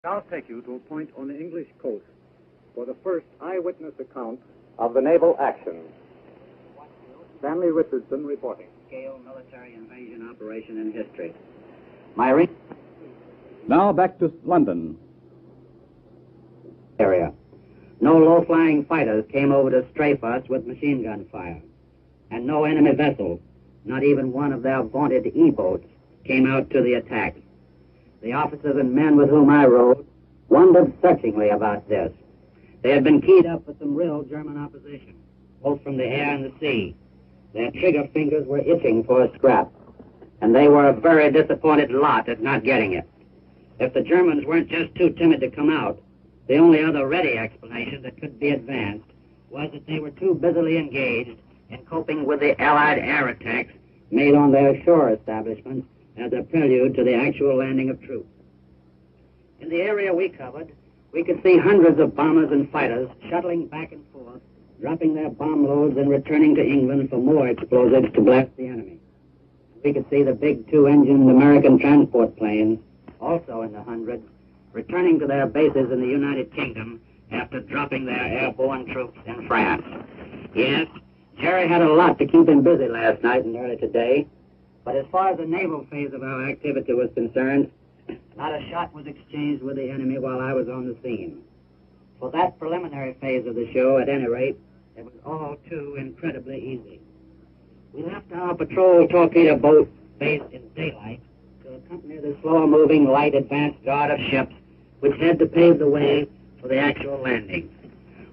I'll take you to a point on the English coast for the first eyewitness account of the naval action. Stanley Richardson reporting. Scale military invasion operation in history. Now back to London. Area. No low-flying fighters came over to strafe us with machine gun fire. And no enemy vessels, not even one of their vaunted E-boats, came out to the attack. The officers and men with whom I rode wondered searchingly about this. They had been keyed up with some real German opposition, both from the air and the sea. Their trigger fingers were itching for a scrap, and they were a very disappointed lot at not getting it. If the Germans weren't just too timid to come out, the only other ready explanation that could be advanced was that they were too busily engaged in coping with the Allied air attacks made on their shore establishments as a prelude to the actual landing of troops. In the area we covered, we could see hundreds of bombers and fighters shuttling back and forth, dropping their bomb loads and returning to England for more explosives to blast the enemy. We could see the big two-engined American transport planes, also in the hundreds, returning to their bases in the United Kingdom after dropping their airborne troops in France. Yes, Jerry had a lot to keep him busy last night and early today, but as far as the naval phase of our activity was concerned, not a shot was exchanged with the enemy while I was on the scene. For that preliminary phase of the show, at any rate, it was all too incredibly easy. We left our patrol torpedo boat based in daylight to accompany the slow-moving light advance guard of ships which had to pave the way for the actual landing.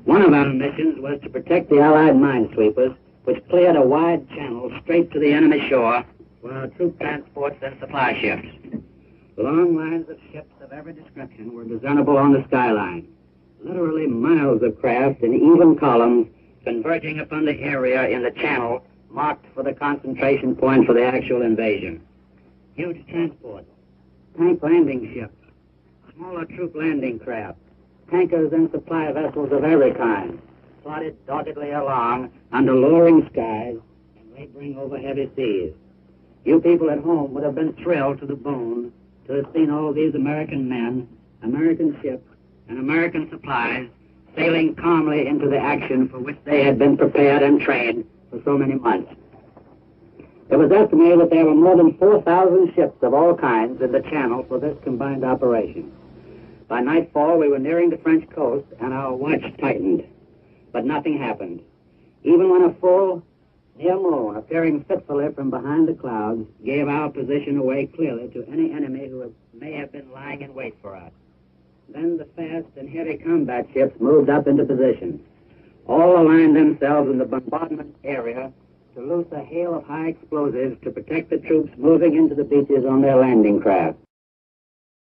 One of our missions was to protect the Allied minesweepers, which cleared a wide channel straight to the enemy shore for our troop transports and supply ships. Long lines of ships of every description were discernible on the skyline, literally miles of craft in even columns converging upon the area in the channel marked for the concentration point for the actual invasion. Huge transports, tank landing ships, smaller troop landing craft, tankers and supply vessels of every kind, plodded doggedly along under lowering skies and laboring over heavy seas. You people at home would have been thrilled to the bone to have seen all these American men, American ships, and American supplies sailing calmly into the action for which they had been prepared and trained for so many months. It was estimated that there were more than 4,000 ships of all kinds in the channel for this combined operation. By nightfall, we were nearing the French coast, and our watch tightened. But nothing happened. Even when a full, near moon, appearing fitfully from behind the clouds, gave our position away clearly to any enemy who may have been lying in wait for us. Then the fast and heavy combat ships moved up into position. All aligned themselves in the bombardment area to loose a hail of high explosives to protect the troops moving into the beaches on their landing craft.